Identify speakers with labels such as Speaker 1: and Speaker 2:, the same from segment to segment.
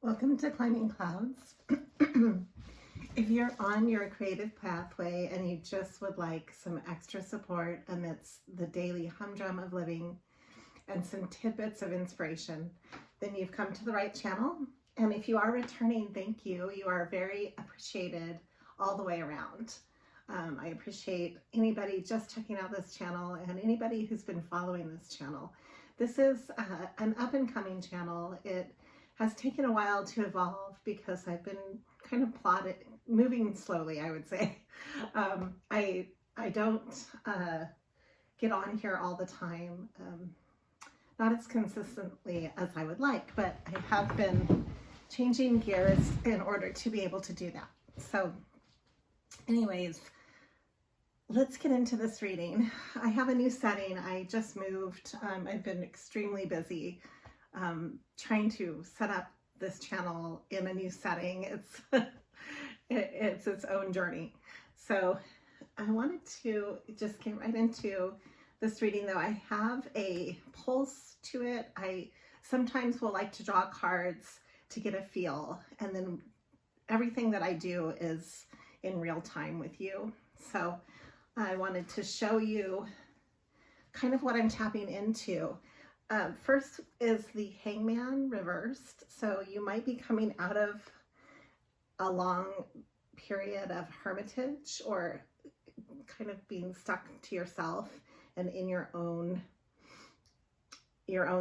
Speaker 1: Welcome to Climbing Clouds. If you're on your creative pathway and you just would like some extra support amidst the daily humdrum of living and some tidbits of inspiration, then you've come to the right channel. And if you are returning, thank you. You are very appreciated all the way around. I appreciate anybody just checking out this channel and anybody who's been following this channel. This is an up-and-coming channel. It has taken a while to evolve because I've been kind of moving slowly, I would say. I don't get on here all the time, not as consistently as I would like, but I have been changing gears in order to be able to do that. So anyways, let's get into this reading. I have a new setting. I just moved. I've been extremely busy trying to set up this channel in a new setting. It's its own journey. So I wanted to just get right into this reading, though I have a pulse to it. I sometimes will like to draw cards to get a feel, and then everything that I do is in real time with you. So I wanted to show you kind of what I'm tapping into. First is the Hangman reversed. So you might be coming out of a long period of hermitage or kind of being stuck to yourself and in your own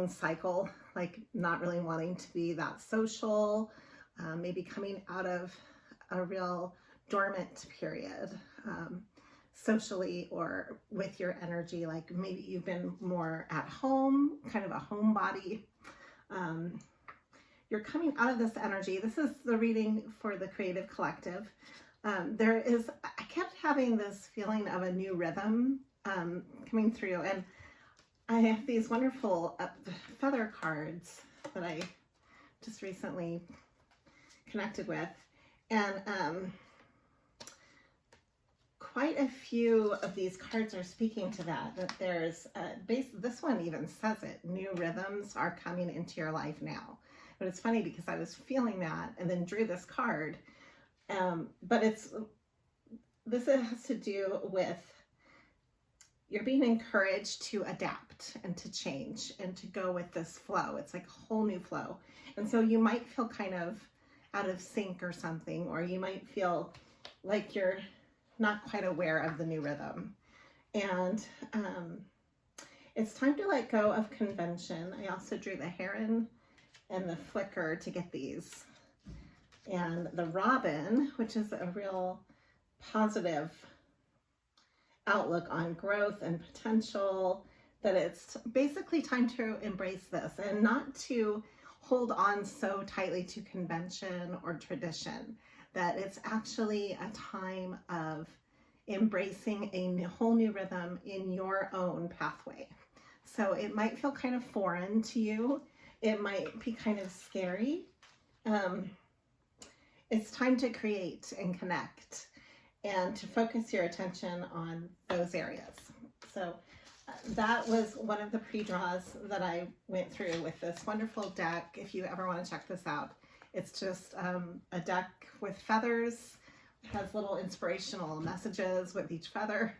Speaker 1: cycle, like not really wanting to be that social, maybe coming out of a real dormant period, socially or with your energy, like maybe you've been more at home, kind of a homebody. You're coming out of this energy. This is the reading for the Creative Collective. I kept having this feeling of a new rhythm coming through, and I have these wonderful feather cards that I just recently connected with, and quite a few of these cards are speaking to that there's this one even says it, new rhythms are coming into your life now. But it's funny because I was feeling that and then drew this card, but this has to do with you're being encouraged to adapt and to change and to go with this flow. It's like a whole new flow, and so you might feel kind of out of sync or something, or you might feel like you're not quite aware of the new rhythm. And it's time to let go of convention. I also drew the heron and the flicker to get these. And the robin, which is a real positive outlook on growth and potential, that it's basically time to embrace this and not to hold on so tightly to convention or tradition, that it's actually a time of embracing a whole new rhythm in your own pathway. So it might feel kind of foreign to you. It might be kind of scary. It's time to create and connect and to focus your attention on those areas. So that was one of the pre-draws that I went through with this wonderful deck. If you ever want to check this out, it's just a deck with feathers. It has little inspirational messages with each feather.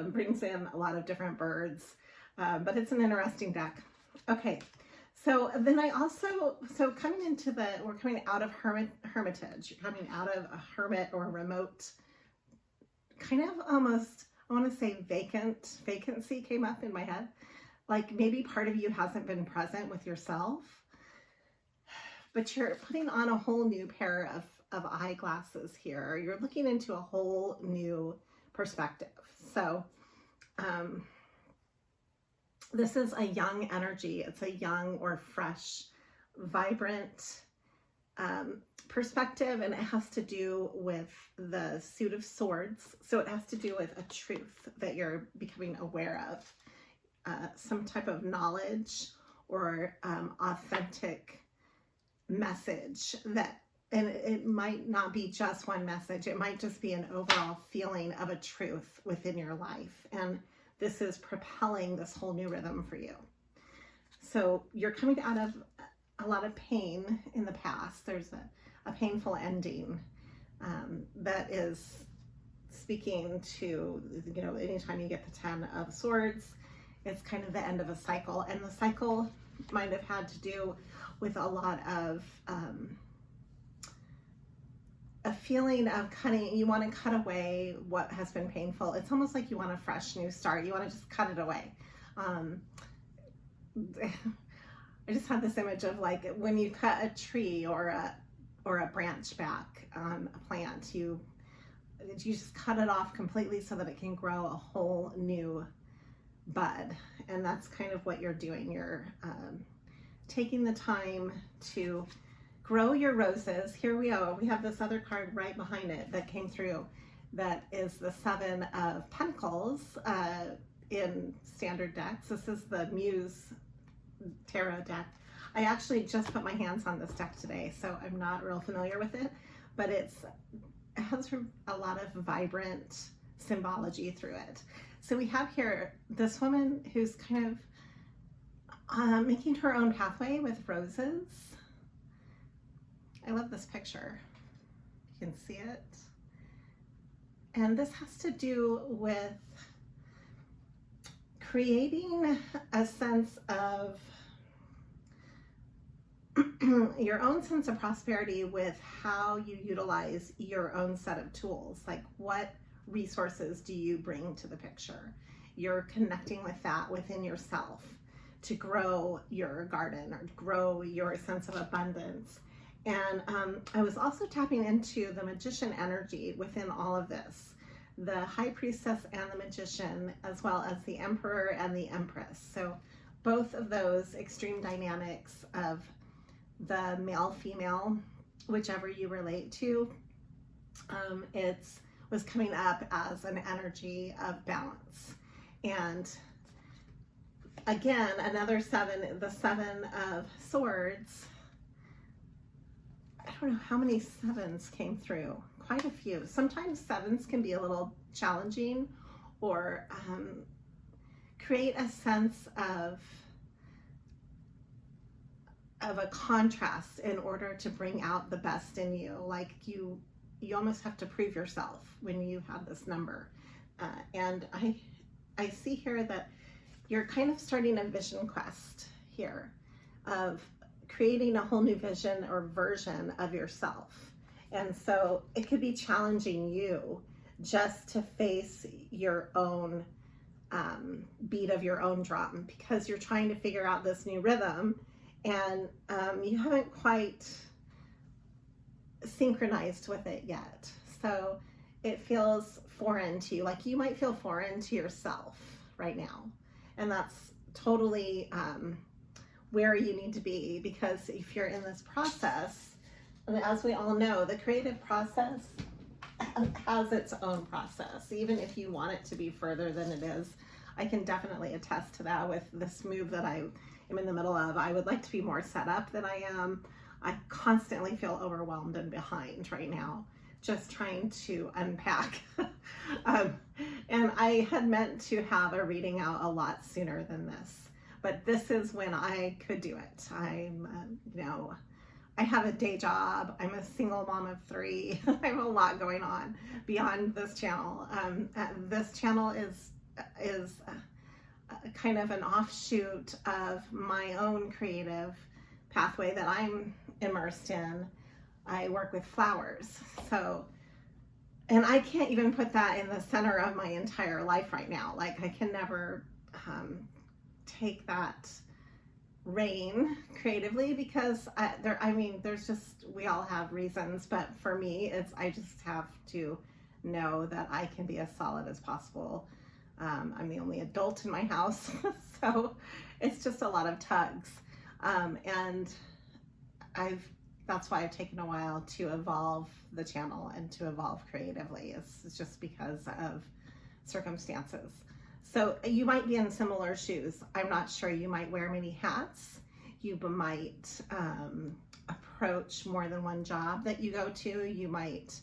Speaker 1: Brings in a lot of different birds, but it's an interesting deck. Okay, so then so coming into we're coming out of hermitage. You're coming out of a hermit or a remote, kind of almost, I want to say vacancy came up in my head. Like maybe part of you hasn't been present with yourself, but you're putting on a whole new pair of eyeglasses here. You're looking into a whole new perspective. So this is a young energy. It's a young or fresh, vibrant perspective, and it has to do with the Suit of Swords. So it has to do with a truth that you're becoming aware of, some type of knowledge or authentic message and it might not be just one message. It might just be an overall feeling of a truth within your life. And this is propelling this whole new rhythm for you. So you're coming out of a lot of pain in the past. There's a painful ending that is speaking to, you know, anytime you get the 10 of Swords, it's kind of the end of a cycle. And the cycle might have had to do with a lot of a feeling of cutting. You want to cut away what has been painful. It's almost like you want a fresh new start. You want to just cut it away. I just had this image of like when you cut a tree or a branch back on a plant, you just cut it off completely so that it can grow a whole new bud. And that's kind of what you're doing. You're taking the time to grow your roses. Here we are. We have this other card right behind it that came through that is the 7 of Pentacles in standard decks. This is the Muse tarot deck. I actually just put my hands on this deck today, so I'm not real familiar with it, but it has a lot of vibrant symbology through it. So we have here this woman who's kind of making her own pathway with roses. I love this picture. You can see it. And this has to do with creating a sense of your own sense of prosperity with how you utilize your own set of tools. Like, what resources do you bring to the picture? You're connecting with that within yourself to grow your garden or grow your sense of abundance. And I was also tapping into the magician energy within all of this, the high priestess and the magician, as well as the emperor and the empress. So both of those extreme dynamics of the male, female, whichever you relate to, it was coming up as an energy of balance. And again, another 7, the 7 of Swords. I don't know how many 7s came through, quite a few. Sometimes 7s can be a little challenging or create a sense of a contrast in order to bring out the best in you. Like you almost have to prove yourself when you have this number. And I see here that you're kind of starting a vision quest here of creating a whole new vision or version of yourself. And so it could be challenging you just to face your own beat of your own drum, because you're trying to figure out this new rhythm and you haven't quite synchronized with it yet. So it feels foreign to you, like you might feel foreign to yourself right now. And that's totally where you need to be, because if you're in this process, and as we all know, the creative process has its own process, even if you want it to be further than it is. I can definitely attest to that with this move that I am in the middle of. I would like to be more set up than I am. I constantly feel overwhelmed and behind right now, just trying to unpack. And I had meant to have a reading out a lot sooner than this, but this is when I could do it. I'm, I have a day job. I'm a single mom of 3. I have a lot going on beyond this channel. This channel is kind of an offshoot of my own creative pathway that I'm immersed in. I work with flowers. And I can't even put that in the center of my entire life right now. Like, I can never take that reign creatively, because there's just, we all have reasons, but for me, I just have to know that I can be as solid as possible. I'm the only adult in my house, so it's just a lot of tugs. And that's why I've taken a while to evolve the channel and to evolve creatively. It's just because of circumstances. So you might be in similar shoes. I'm not sure. You might wear many hats. You might approach more than one job that you go to. You might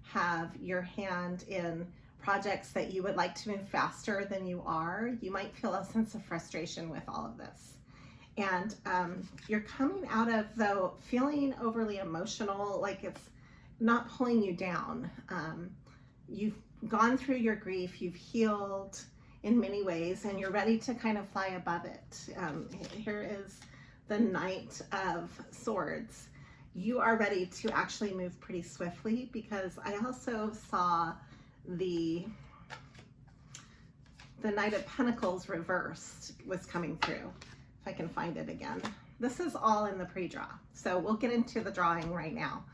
Speaker 1: have your hand in projects that you would like to move faster than you are. You might feel a sense of frustration with all of this. And you're coming out of, though, feeling overly emotional, like it's not pulling you down. You've gone through your grief, you've healed in many ways, and you're ready to kind of fly above it. Here is the Knight of Swords. You are ready to actually move pretty swiftly, because I also saw the Knight of Pentacles reversed was coming through. If I can find it again. This is all in the pre-draw, so we'll get into the drawing right now.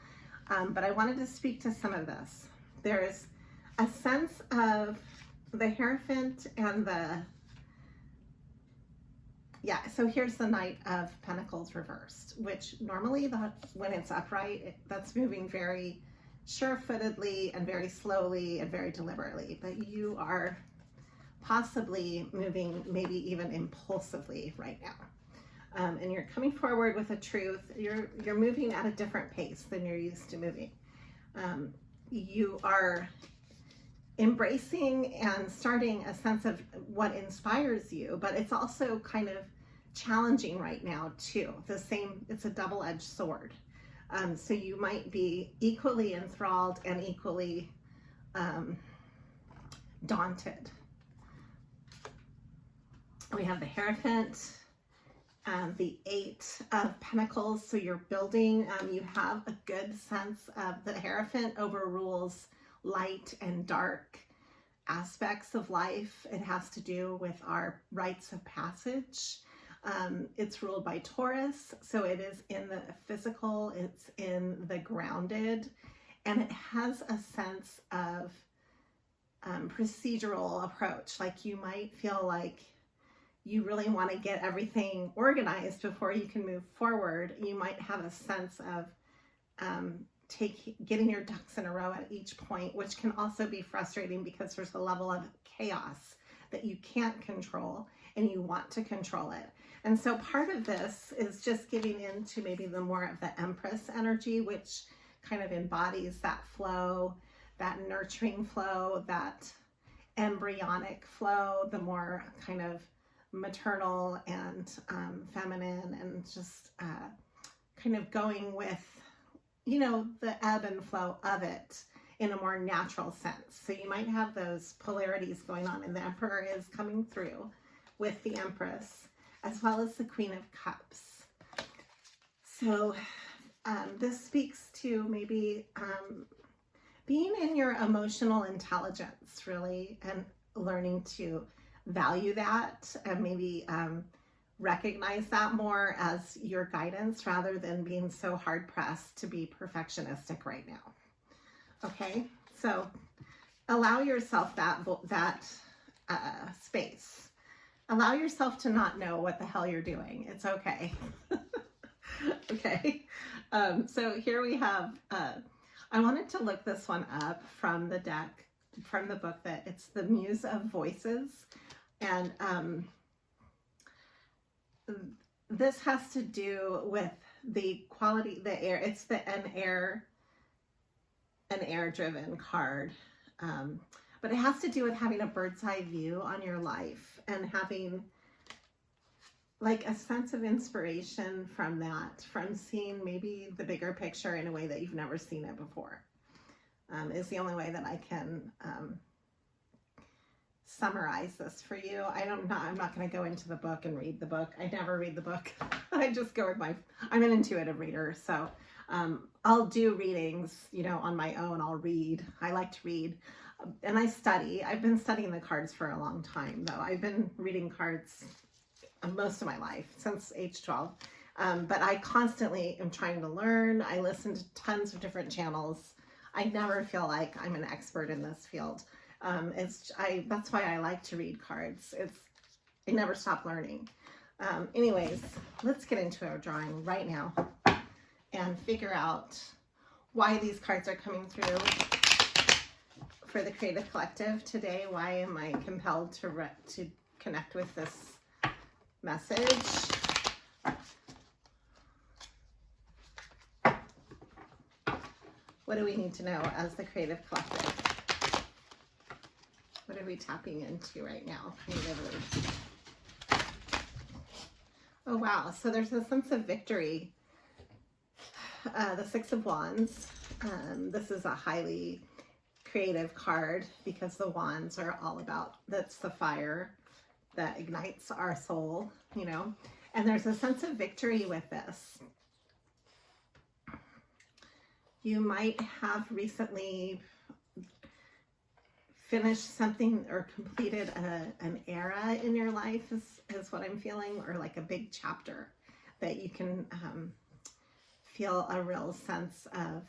Speaker 1: But I wanted to speak to some of this. There's a sense of the Hierophant and so here's the Knight of Pentacles reversed, which normally when it's upright, that's moving very sure-footedly and very slowly and very deliberately, but you are possibly moving maybe even impulsively right now. And you're coming forward with a truth. You're moving at a different pace than you're used to moving. You are embracing and starting a sense of what inspires you, but it's also kind of challenging right now too. It's a double-edged sword. So you might be equally enthralled and equally daunted. We have the Hierophant and the Eight of Pentacles. So you're building, you have a good sense of the Hierophant overrules light and dark aspects of life. It has to do with our rites of passage. It's ruled by Taurus, so it is in the physical, it's in the grounded, and it has a sense of procedural approach. Like you might feel like you really want to get everything organized before you can move forward. You might have a sense of getting your ducks in a row at each point, which can also be frustrating because there's a level of chaos that you can't control and you want to control it. And so part of this is just giving into maybe the more of the Empress energy, which kind of embodies that flow, that nurturing flow, that embryonic flow, the more kind of maternal and feminine, and just kind of going with, you know, the ebb and flow of it in a more natural sense. So you might have those polarities going on, and the Emperor is coming through with the Empress, as well as the Queen of Cups. So this speaks to maybe being in your emotional intelligence, really, and learning to value that and maybe recognize that more as your guidance rather than being so hard pressed to be perfectionistic right now. Okay, so allow yourself that space. Allow yourself to not know what the hell you're doing. It's okay. Okay, so here we have, I wanted to look this one up from the deck, from the book, that it's the Muse of Voices. And this has to do with the quality, the air. It's an air-driven card. But it has to do with having a bird's eye view on your life and having like a sense of inspiration from that, from seeing maybe the bigger picture in a way that you've never seen it before, is the only way that I can summarize this for you. I'm not going to go into the book and read the book. I never read the book. I just go with I'm an intuitive reader. So I'll do readings, you know, on my own. I'll read. I like to read. And I study. I've been studying the cards for a long time, though. I've been reading cards most of my life, since age 12. But I constantly am trying to learn. I listen to tons of different channels. I never feel like I'm an expert in this field. That's why I like to read cards. I never stop learning. Anyways, let's get into our drawing right now and figure out why these cards are coming through for the Creative Collective today. Why am I compelled to connect with this message? What do we need to know as the Creative Collective? What are we tapping into right now? Oh, wow. So there's a sense of victory. The Six of Wands. This is a highly creative card because the wands are all about, that's the fire that ignites our soul, you know, and there's a sense of victory with this. You might have recently finished something or completed an era in your life is what I'm feeling, or like a big chapter that you can feel a real sense of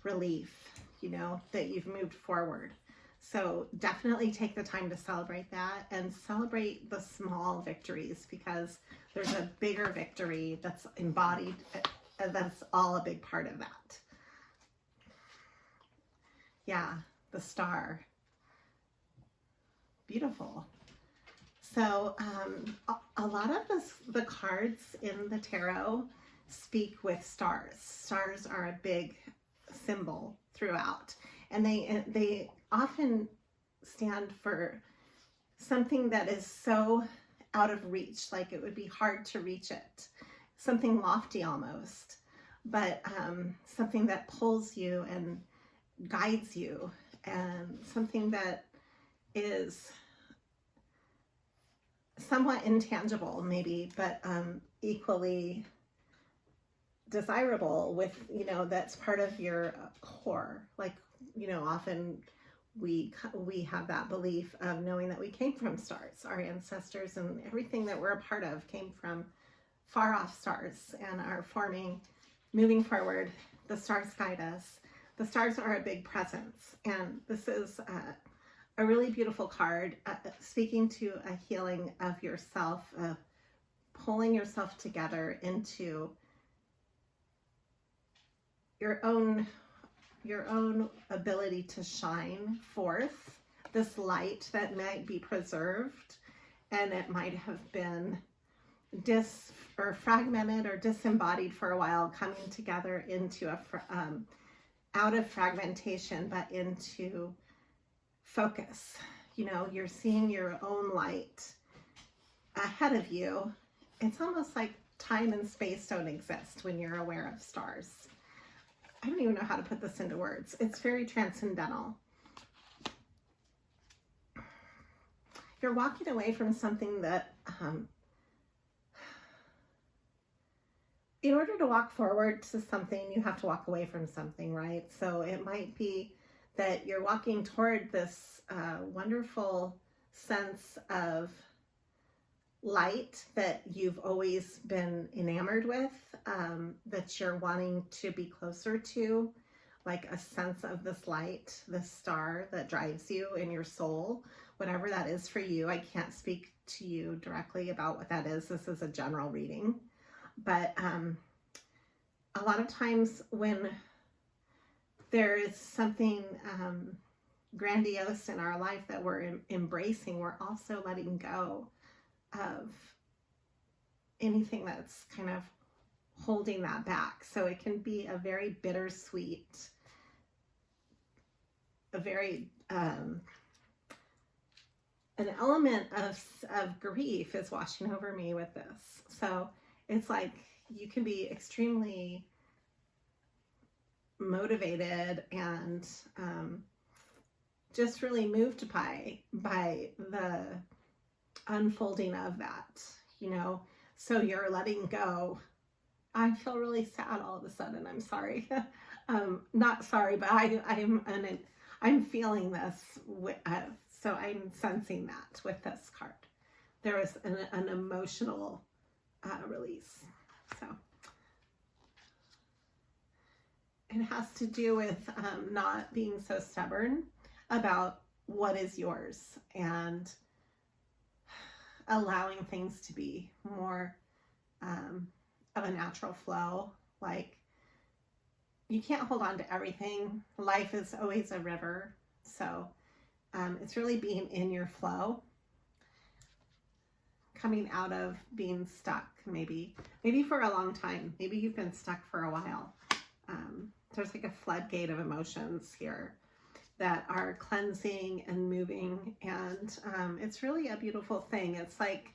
Speaker 1: relief, you know, that you've moved forward. So definitely take the time to celebrate that and celebrate the small victories, because there's a bigger victory that's embodied, that's all a big part of that. Yeah, the star. Beautiful. So a lot of the cards in the tarot speak with stars. Stars are a big symbol throughout, and they often stand for something that is so out of reach, like it would be hard to reach it, something lofty almost, but something that pulls you and guides you, and something that is somewhat intangible maybe, but equally desirable, with, you know, that's part of your core. Like, you know, often we have that belief of knowing that we came from stars. Our ancestors and everything that we're a part of came from far off stars and are forming, moving forward. The stars guide us. The stars are a big presence, and this is a really beautiful card, speaking to a healing of yourself, pulling yourself together into your own ability to shine forth this light that might be preserved, and it might have been fragmented or disembodied for a while, coming together into out of fragmentation, but into focus. You know, you're seeing your own light ahead of you. It's almost like time and space don't exist when you're aware of stars. I don't even know how to put this into words. It's very transcendental. You're walking away from something that, in order to walk forward to something, you have to walk away from something, right? So it might be that you're walking toward this wonderful sense of light that you've always been enamored with, that you're wanting to be closer to, like a sense of this light, this star that drives you in your soul, whatever that is for you. I can't speak to you directly about what that is. This is a general reading. But a lot of times when there is something grandiose in our life that we're embracing, we're also letting go of anything that's kind of holding that back. So it can be a very bittersweet, a very an element of grief is washing over me with this. So it's like you can be extremely motivated and just really moved by the unfolding of that, you know. So you're letting go. I feel really sad all of a sudden. I'm sorry. Not sorry, but I'm feeling this. So I'm sensing that with this card. There is an emotional release. So it has to do with not being so stubborn about what is yours, and allowing things to be more of a natural flow. Like, you can't hold on to everything. Life is always a river. So it's really being in your flow, coming out of being stuck, maybe for a long time. Maybe you've been stuck for a while. There's like a floodgate of emotions here that are cleansing and moving, and it's really a beautiful thing. It's like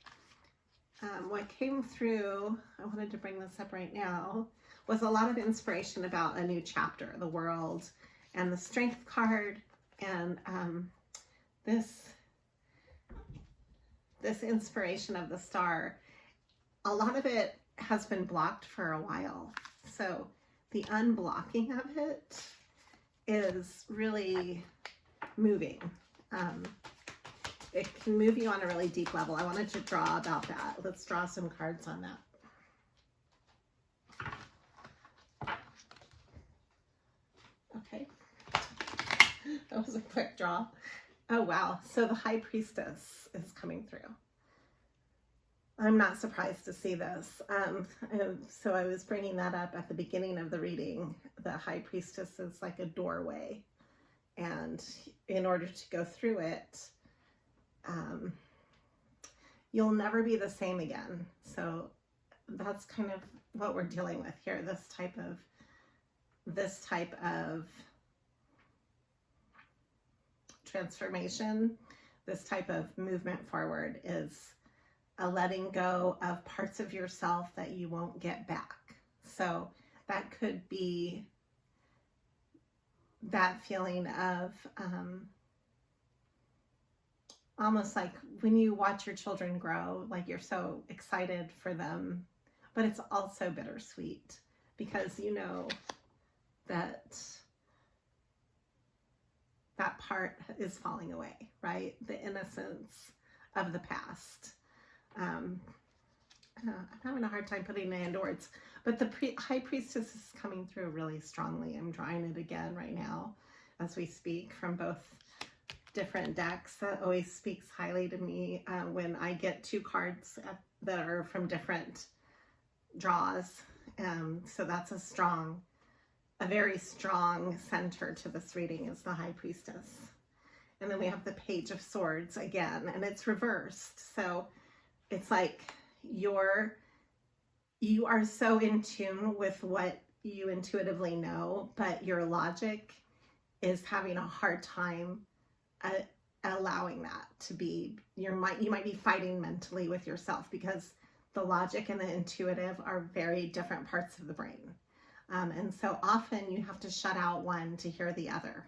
Speaker 1: what came through, I wanted to bring this up right now, was a lot of inspiration about a new chapter, the world, and the strength card, and this inspiration of the star. A lot of it has been blocked for a while. So the unblocking of it is really moving. It can move you on a really deep level. I wanted to draw about that. Let's draw some cards on that. Okay. That was a quick draw. Oh, wow. So the High Priestess is coming through. I'm not surprised to see this. So I was bringing that up at the beginning of the reading. The High Priestess is like a doorway. And in order to go through it, you'll never be the same again. So that's kind of what we're dealing with here. This type of transformation, this type of movement forward is a letting go of parts of yourself that you won't get back. So that could be that feeling of almost like when you watch your children grow, like you're so excited for them, but it's also bittersweet because you know that that part is falling away, right? The innocence of the past. I'm having a hard time putting it into words, but the High Priestess is coming through really strongly. I'm drawing it again right now as we speak from both different decks. That always speaks highly to me when I get two cards that are from different draws. So that's a very strong center to this reading is the High Priestess. And then we have the Page of Swords again, and it's reversed. So it's like you are so in tune with what you intuitively know, but your logic is having a hard time allowing that to be. You might be fighting mentally with yourself because the logic and the intuitive are very different parts of the brain. And so often you have to shut out one to hear the other.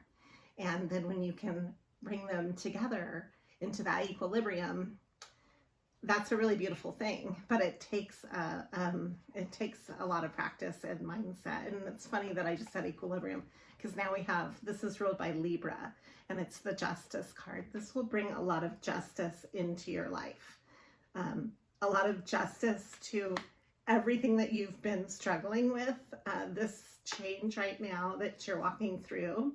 Speaker 1: And then when you can bring them together into that equilibrium, that's a really beautiful thing. But it takes a lot of practice and mindset. And it's funny that I just said equilibrium because now this is ruled by Libra, and it's the Justice card. This will bring a lot of justice into your life. A lot of justice to everything that you've been struggling with, this change right now that you're walking through.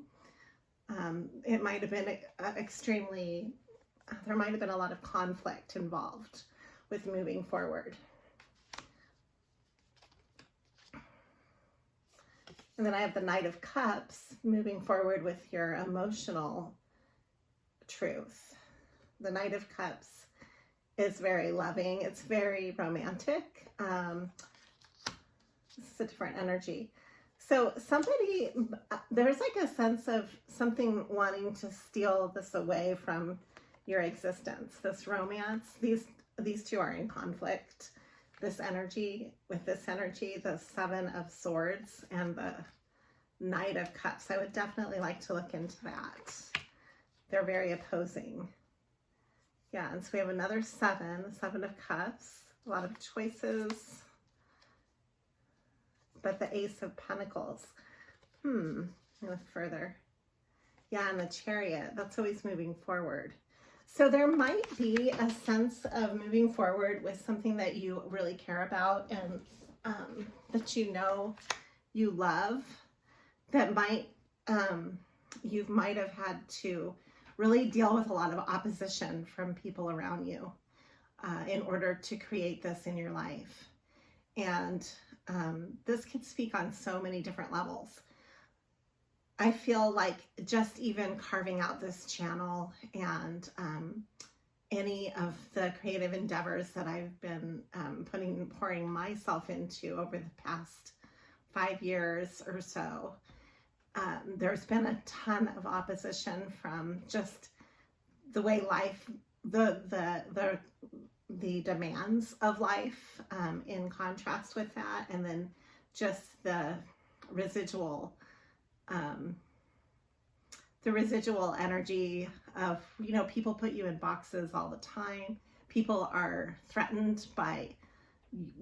Speaker 1: It might have been there might have been a lot of conflict involved with moving forward. And then I have the Knight of Cups, moving forward with your emotional truth. The Knight of Cups is very loving. It's very romantic. This is a different energy. So there's like a sense of something wanting to steal this away from your existence, this romance. These two are in conflict. This energy with this energy, the Seven of Swords and the Knight of Cups. I would definitely like to look into that. They're very opposing. Yeah, and so we have another seven, the Seven of Cups, a lot of choices. But the Ace of Pentacles. Look further. Yeah, and the Chariot, that's always moving forward. So there might be a sense of moving forward with something that you really care about and that you know you love, that you might have had to really deal with a lot of opposition from people around you in order to create this in your life. And this could speak on so many different levels. I feel like just even carving out this channel and any of the creative endeavors that I've been pouring myself into over the past 5 years or so, there's been a ton of opposition from just the way life, the demands of life, in contrast with that, and then just the residual energy of, you know, people put you in boxes all the time. People are threatened by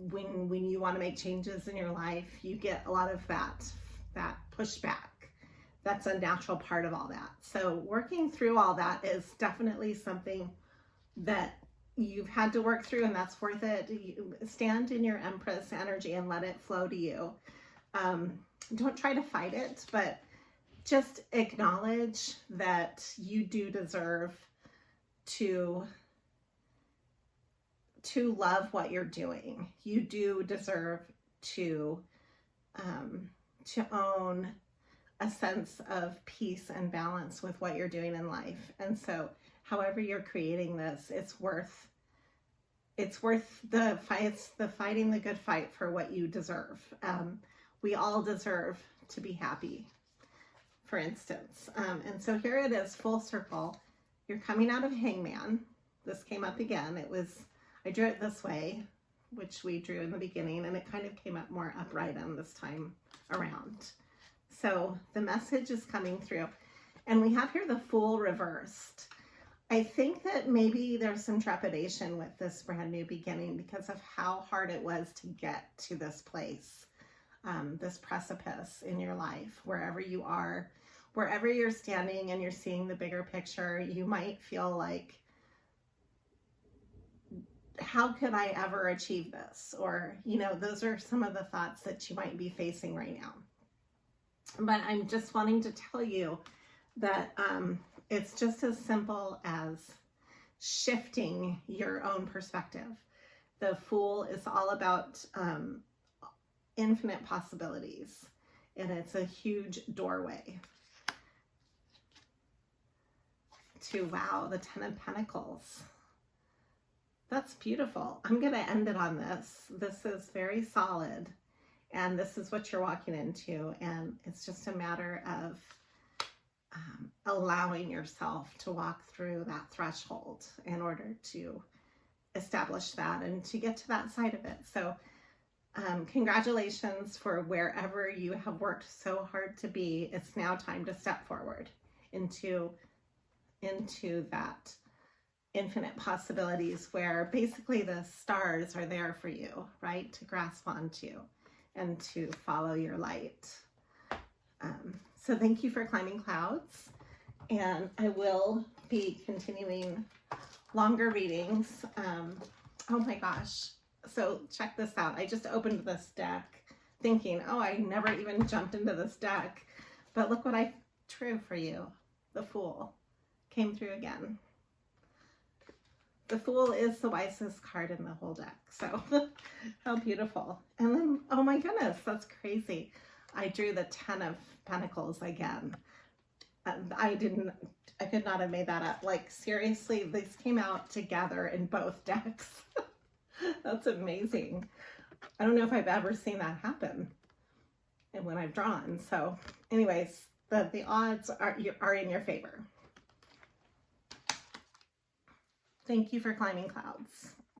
Speaker 1: when you want to make changes in your life, you get a lot of that pushback. That's a natural part of all that. So working through all that is definitely something that you've had to work through, and that's worth it. You stand in your Empress energy and let it flow to you. Don't try to fight it, but just acknowledge that you do deserve to love what you're doing. You do deserve to own a sense of peace and balance with what you're doing in life. And so however you're creating this, it's worth the fight. It's the fighting the good fight for what you deserve. We all deserve to be happy, for instance. And so here it is, full circle. You're coming out of Hangman. This came up again. I drew it this way, which we drew in the beginning, and it kind of came up more upright on this time around. So the message is coming through. And we have here the Fool reversed. I think that maybe there's some trepidation with this brand new beginning because of how hard it was to get to this place, this precipice in your life. Wherever you are, wherever you're standing and you're seeing the bigger picture, you might feel like, how could I ever achieve this? Or, you know, those are some of the thoughts that you might be facing right now. But I'm just wanting to tell you that it's just as simple as shifting your own perspective. The Fool is all about infinite possibilities, and it's a huge doorway to, wow, the Ten of Pentacles. That's beautiful. I'm going to end it on this. This is very solid, and this is what you're walking into, and it's just a matter of allowing yourself to walk through that threshold in order to establish that and to get to that side of it. So congratulations for wherever you have worked so hard to be. It's now time to step forward into that infinite possibilities where basically the stars are there for you, right? To grasp onto and to follow your light. So thank you for climbing clouds, and I will be continuing longer readings. Oh my gosh. So check this out. I just opened this deck thinking, oh, I never even jumped into this deck, but look what I drew for you. The Fool came through again. The Fool is the wisest card in the whole deck. So how beautiful. And then, oh my goodness, that's crazy. I drew the Ten of Pentacles again. I could not have made that up. Like, seriously, these came out together in both decks. That's amazing. I don't know if I've ever seen that happen and when I've drawn. So anyways, the odds are in your favor. Thank you for climbing clouds.